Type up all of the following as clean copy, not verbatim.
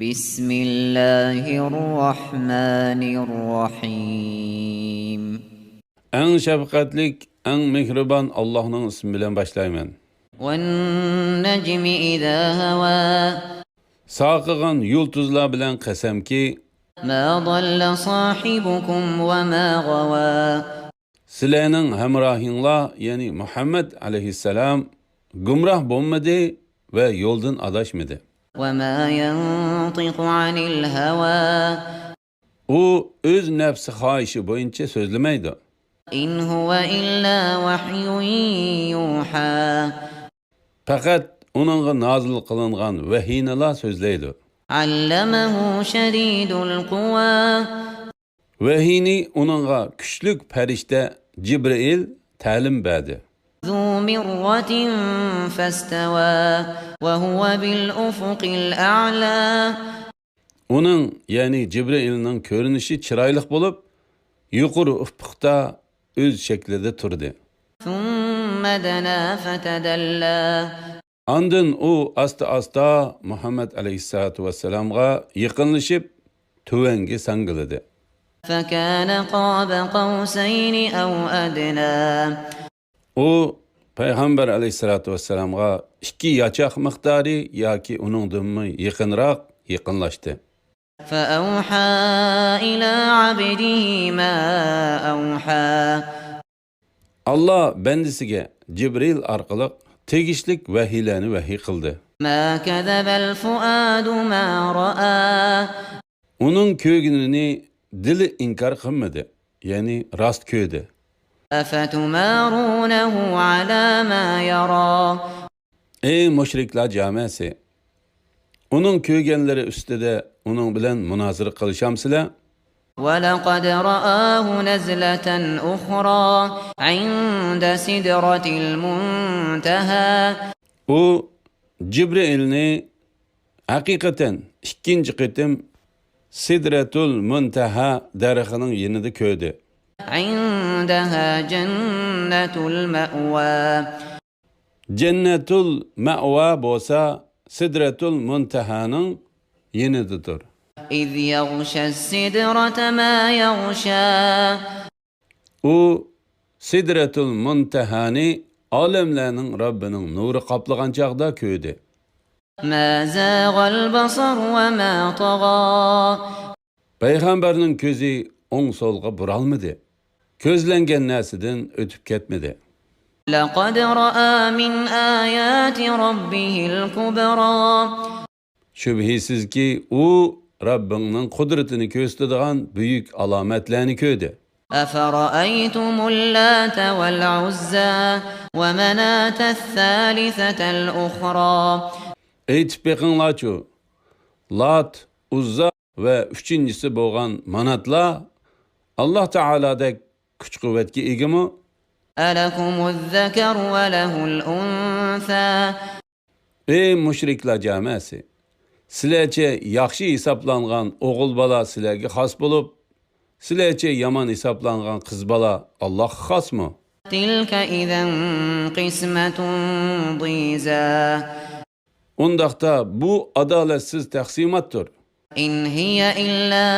بسم الله الرحمن الرحيم. En şefkatlik, en mihriban Allah'ın ismi bilen başlayman. وَالنَّجْمِ إِذَا هَوَى Saqıgan yulduzlar bilen qasamki, مَا ضَلَّ صَاحِبُكُمْ وَمَا غَوَى sizlerning hamrohinglar, yani Muhammed aleyhisselam gumroh bo'lmadi ve yo'ldan adashmadi. وَمَا يَنطِقُ عَنِ الْهَوَى U öz nefsi xohishi bo'yicha so'zlamaydi. إِنْ هُوَ إِلَّا وَحْيٌ يُوحَى Faqat uningga nozil qilingan vahiynilar so'zlaydi. عَلَّمَهُ شَدِيدُ الْقُوَى Vahiyni uningga kuchlik farishta Jibril ta'lim berdi. ذُو مِرَّةٍ فَاسْتَوَى وَهُوَ بِالْأُفُقِ الْأَعْلَى Uning, yani Cibril'nin görünüşü chiroyli bo'lib, yuqori ufqda o'z shaklida turdi. ثُمَّ دَنَا فَتَدَلَّى Andın u asta Muhammed aleyhissalatu vesselamga yaqinlashib, tuvangi sangiladi. فَكَانَ قَابَ قَوْسَيْنِ أَوْ أَدْنَى U Peygamber aleyhissalatu vesselamga 2 yachoq miqdori yoki uningdan yaqinroq yaqinlashdi. فَأَوْحَى إِلَى عَبْدِهِ مَا أَوْحَى Allah bendisiga Cibril orqali tegishlik vahiylarni vahiy qildi. مَا كَذَبَ الْفُؤَادُ مَا رَأَى Uning ko'ginini dili inkor qilmadi, ya'ni rost ko'rdi. أَفَتُمَارُونَهُ عَلَى مَا يَرَى Ey mushriklar jamasi, uning ko'rganlari ustida uning bilan munozara qilishamsizlar? وَلَقَدْ رَآهُ نَزْلَةً أُخْرَى عِندَ سِدْرَةِ الْمُنْتَهَى U Cibrilni haqiqatan ikkinchi qitim Sidratul Muntaha daraxining yonida ko'rdi. عِندَهَا جَنَّةُ الْمَأْوَى Jannatul Ma'wa bo'lsa Sidratul Muntahaning yonidadir. إِذْ يَغْشَى السِّدْرَةَ مَا يَغْشَى U Sidratul Muntahani olamlarning Robbining nuri qoplagan chaqda ko'rdi. مَا زَاغَ الْبَصَرُ وَمَا طَغَى Peygamberning ko'zi o'ng so'lga buralmadi. Ko'zlangan narsadan o'tib ketmadi. لَقَدْ رَأَى مِنْ آيَاتِ رَبِّهِ الْكُبْرَى Şübhisizki u Rabbingning qudratini ko'rsatadigan buyuk alomatlarni ko'rdi. أَفَرَأَيْتُمُ اللَّاتَ وَالْعُزَّى وَمَنَاةَ الثَّالِثَةَ الْأُخْرَى Aytib beqinglarchu, Lat, Uzza ve üçüncüsü bo'lgan Manatlar Allah Taola'dek kuch-quvvatga egami? أَلَكُمُ الذَّكَرُ وَلَهُ الْأُنْثَى Ey mushriklar jamasi, sizlarcha yaxshi hisoblangan o'g'il bola sizlarga xos bo'lib, sizlarcha yomon hisoblangan qiz bola Allohga xosmi? تِلْكَ إِذًا قِسْمَةٌ ضِيزَى Undaqda bu adolatsiz taqsimotdir. إِنْ هِيَ إِلَّا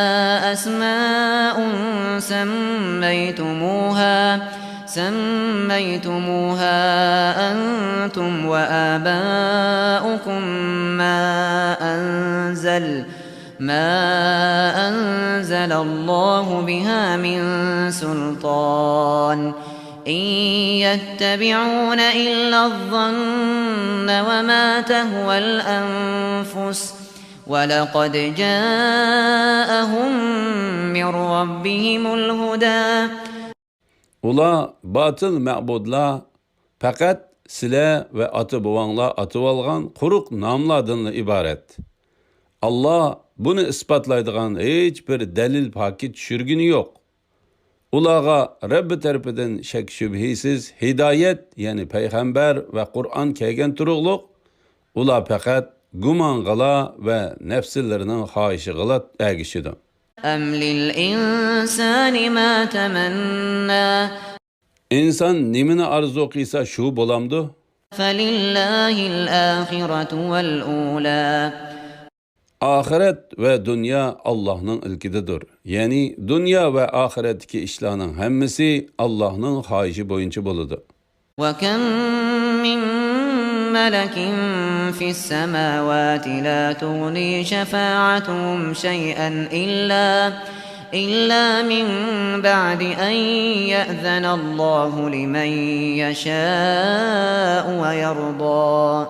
أَسْمَاءٌ سَمَّيْتُمُوهَا أَنْتُمْ وَآبَاؤُكُمْ ما أنزل الله بها من سلطان إِنْ يَتَّبِعُونَ إِلَّا الظَّنَّ وَمَا تَهْوَى الْأَنفُسُ وَلَقَدْ جَاءَهُمْ مِنْ رَبِّهِمُ الْهُدَى Ula batıl ma'budlar faqat sizlar ve atı buvanglar atıp algan quruq namlardan ibaret. Allah bunu ispatlaydigan hiç bir delil paki tushirgini yo'q. Ularga Rabbi tarafidan shak shubhisiz hidayet, yani payg'ambar ve Qur'on kelgan turuqliq, ular faqat gumon qila ve nafslarining xohishiga ergishidi. أَمْ لِلْإِنْسَانِ مَا تَمَنَّى İnsan nimini arzu qilsa shu bo'lamdi? فَلِلَّهِ الْآخِرَةُ وَالْأُولَى Ahiret ve dünya Allah'ın ilkididir. Yani dünya ve ahiretteki işlerinin hemmisi Allah'ın haişi boyunca buludur. وَكَمْ مِنْ مَلَكٍ فِي السَّمَاوَاتِ لَا تُغْنِي شَفَاعَتُهُمْ شَيْئًا إِلَّا مِنْ بَعْدِ أَنْ يَأْذَنَ اللّٰهُ لِمَنْ يَشَاءُ وَيَرْضَى.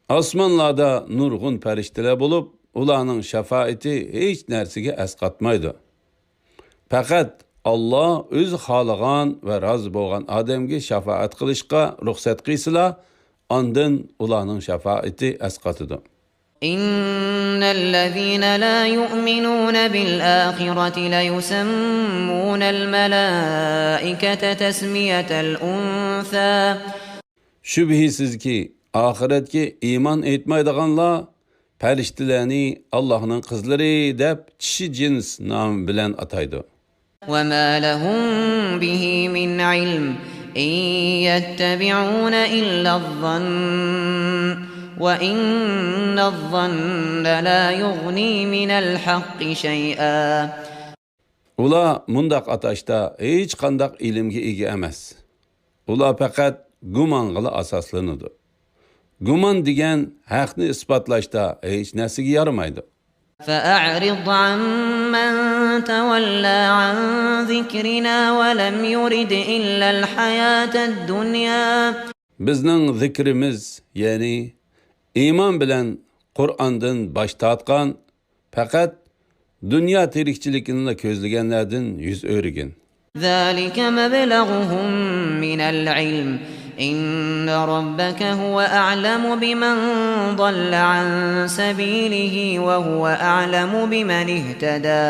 Osmanlarda nurgun perişteler bulup, ulanın şefaati hiç nersige esqatmaydı. Fakat Allah öz xalığan ve razı bolğan adamga şefaat qilishga ruxsat qilsa, ondan ulanın şefaati esqatıdı. İnnellezîne lâ yu'minûne bil-âhireti leyusemmunel melâikete tesmiyetel unsâ. Şübhisiz ki ahiretke iman etmaydiganlar periştilerini Allah'ın kızları dep çişi cins namı bilen ataydı. وَمَا لَهُمْ بِهِ مِنْ عِلْمٍ اِنْ يَتَّبِعُونَ إِلَّا الظَّنَّ وَإِنَّ الظَّنَّ لَا يُغْنِي مِنَ الْحَقِّ شَيْئًا. Ula mundak ataşta hiç kandak ilimge igi emas. Ula fakat guman qılı asaslanıdı. Guman digen haqni ispatlaşta hiç nesigi yaramaydı. فَأَعْرِضْ عَنْ مَنْ تَوَلَّى عَنْ ذِكْرِنَا وَلَمْ يُرِدْ إِلَّا الْحَيَاةَ الدُّنْيَا. Bizning zikrimiz, yani iman bilen Kur'an'dan baş tatkan, fakat dünya tirikçilikini közlegenlerden yüz örgün. ذَٰلِكَ مَبْلَغُهُمْ مِنَ الْعِلْمِ إِنَّ رَبَّكَ هُوَ أَعْلَمُ بِمَنْ ضَلَّ عَنْ سَبِيلِهِ وَهُوَ أَعْلَمُ بِمَنِ اهْتَدَى.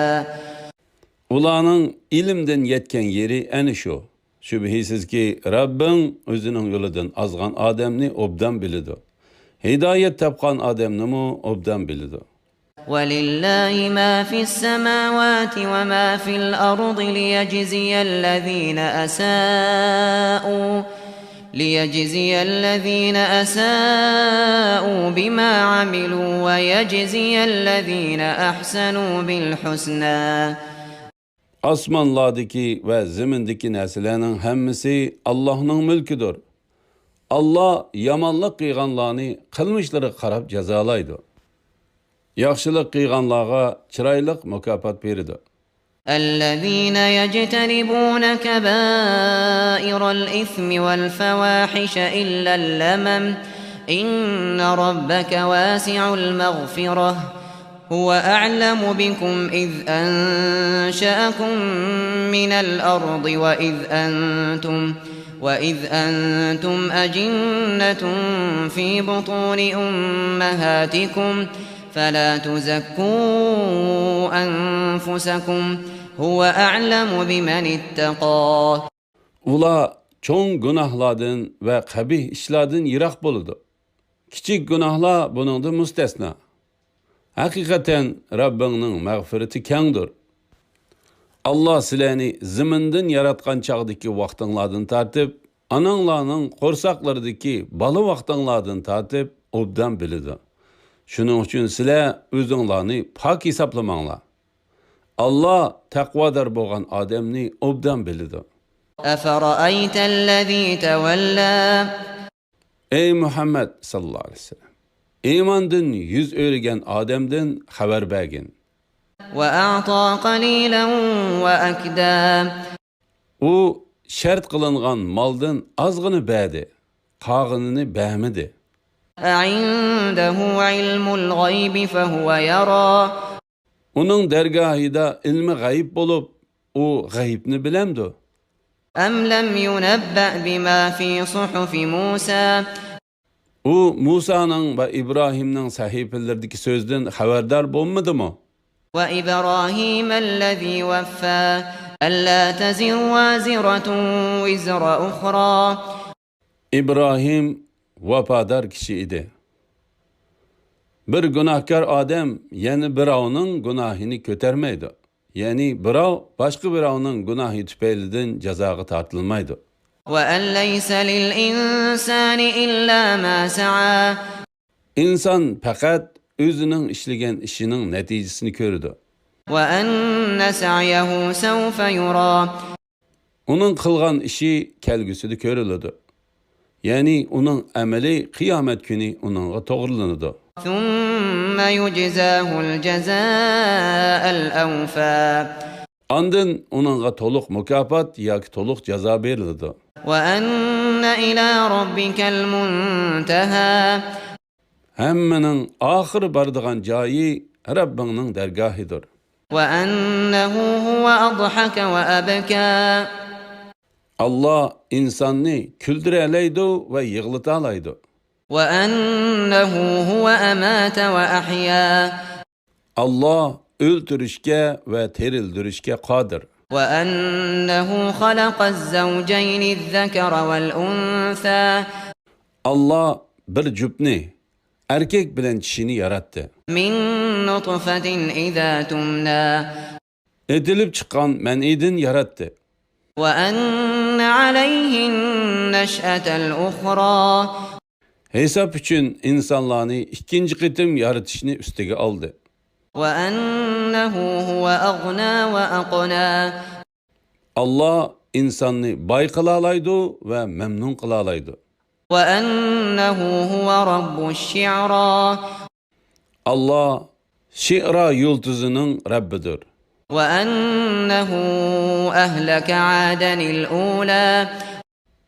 Ulanın ilimden yetken yeri eni şu. Şübhisiz ki Rabbin özünün yoludan azgan adamni obdan bilidu. Hidayet tapkan adamni mu obdan bilidu. وَلِلَّهِ مَا فِي السَّمَاوَاتِ وَمَا فِي الْأَرْضِ لِيَجْزِيَ الَّذِينَ أَسَاءُوا بِمَا عَمِلُوا وَيَجْزِيَ الَّذِينَ أَحْسَنُوا بِالْحُسْنَى. Asmanlardaki ve zemindeki nesillerin hemmisi Allah'ın mülküdür. Allah yamanlık kıyganlarını kılmışları karab cezalaydı. Yaxşılık kıyganlığa çıraylık mükafat veridi. الَّذِينَ يَجْتَنِبُونَ كَبَائِرَ الْإِثْمِ وَالْفَوَاحِشَ إِلَّا اللَّمَمَ إِنَّ رَبَّكَ وَاسِعُ الْمَغْفِرَةِ هُوَ أَعْلَمُ بِكُمْ إِذْ أَنشَأَكُم مِّنَ الْأَرْضِ وَإِذْ أَنتُمْ أَجِنَّةٌ فِي بُطُونِ أُمَّهَاتِكُمْ فَلَا تُزَكُّوا أَنفُسَكُمْ هُوَ أَعْلَمُ بِمَنِ اتَّقَى. Ula çoğun günahladın ve kabih işladın yirak boludu. Kiçik günahlar bunun da müstesna. Hakikaten Rabbinin mağfireti kengdir. Allah sileni ziminden yaratkan çağdaki vaktinlardan tartip, ananlarının korsaklardaki balı vaktinlardan tartip, obdan bilidi. Şunun için sile özünlerini pak hesaplamanlar. Allah takvadar boğan adamni obdan bilidi. أَفَرَأَيْتَ الَّذ۪ي تَوَلَّى. Ey Muhammed sallallahu aleyhi ve sellem, imandan yüz örgen adamdan haber bergin. وَأَعْطَى قَلِيلًا وَأَكْدَى. O şart kılıngan maldan azgını bädi, qağınını bämidi. أَعِندَهُ عِلْمُ الْغَيْبِ فَهُوَ يَرَى. Onun dergahida ilmi gayb bolup, o gaybni bilemdi. أَمْ لَمْ يُنَبَّأْ بِمَا فِي صُحُفِ مُوسَى. O Musa'nın ve İbrahim'nin sahifelerdeki sözden haberdar bolmadı mı? وَإِبْرَاهِيمَ الَّذ۪ي وَفَّى أَلَّا تَزِرُ وَازِرَةٌ وِزْرَ أُخْرَى. İbrahim vefadar kişi idi. Bir günahkar adam yani biravının günahını kötermeydi. Yani birav başka biravının günahı tüpeyliden cezağı tartılmaydı. وَأَنْ لَيْسَ لِلْإِنْسَانِ إِلَّا مَا سَعَى. İnsan fakat özünün işlеген işinin neticesini gördü. وأن سعيه سوف يرى Onun kılgan işi kelgüsüdü görülüdü. Yani onun ameli kıyamet günü onunla doğrulanıdı. ثم يجزاه الجزاء الأوفى Andın onunla toluk mükafat yoki toluk ceza verildi. وأن إلى ربك المنتهى Hemmenin ahir bardıgan jayı Rabbinin dergahıdır. وأنه هو أضحك وأبكى Allah insanı küldüreleydi ve yığılıtalaydı. وأنه هو أمات وأحيا Allah öldürüşke ve terildirişke kadir. وأنه خلق الزوجين الذكر والأنثى Allah bir cüpni, erkek bilen kişini yarattı. من نطفة إذا تمنى Edilip çıkan menidin yarattı. وأن عليه النشأة الأخرى Hesap için insanlarını ikinci kıtım yaratışını üstüge aldı. وأنه هو أغنى وأقنى Allah insanı bay kılalaydı ve memnun kılalaydı. وأنه هو رب الشعرى Allah şiira yıldızının Rabbidir. وأنه أهلك عادا الأولى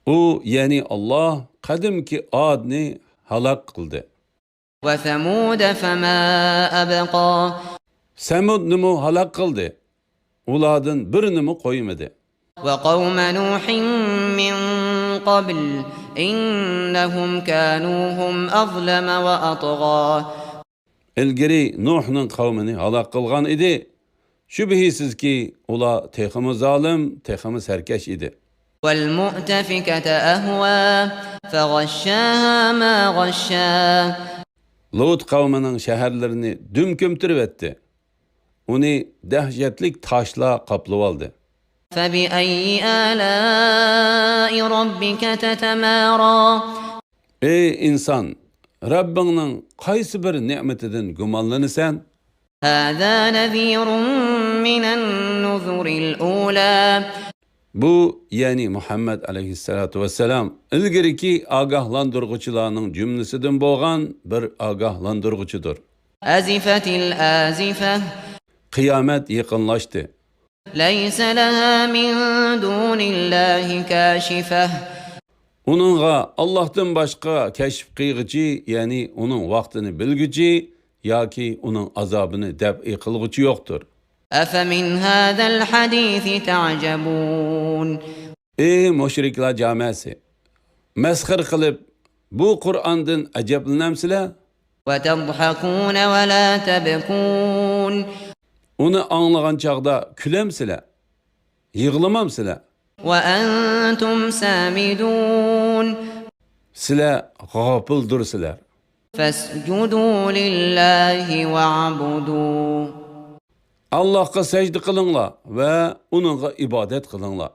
O yani Allah kadimki adni halak kıldı. وثمود فما أبقى Semud numu halak kıldı. Uladın birini mi koymadı. وقوم نوح من قبل إنهم كانوا هم أظلم وأطغى İlgiri Nuh'un kavmini halak kılgan idi. Şüphesiz ki ula tehimi zalim, tehimi serkeş idi. والمؤتفكة أهوى فغشاها ما غشا Lut kavminin şehirlerini dümkümtürüp etti. Onu dehşetlik taşla kaplıp aldı. فبأي آلاء ربك تتمارى Ey insan, Rabbinin kaysi bir nimetidin gümanlanırsan, هذا نذير من النذر الأولى bu yani Muhammed aleyhissalatu vesselam ilgiriki agahlandırgıçılarının cümlesinden boğan bir agahlandırgıçıdır. أزفت الآزفة Kıyamet yakınlaştı. ليس لها من دون الله كاشفة Onunla Allah'tan başka keşif kıygıcı yani onun vaktini bilgücü ya ki onun azabını def-i kılgıcı yoktur. أفمن هذا الحديث تعجبون Ey müşrikler camiası, meskır kılıp bu Kur'an'dan acablanamsılar, وتضحكون ولا تبكون onu anlayan çağda külemsılar, yığılamamsılar, وأنتم سامدون siler gafıl dursular. فاسجدوا لله واعبدوا Allah'a secde kılınla ve onunla ibadet kılınla.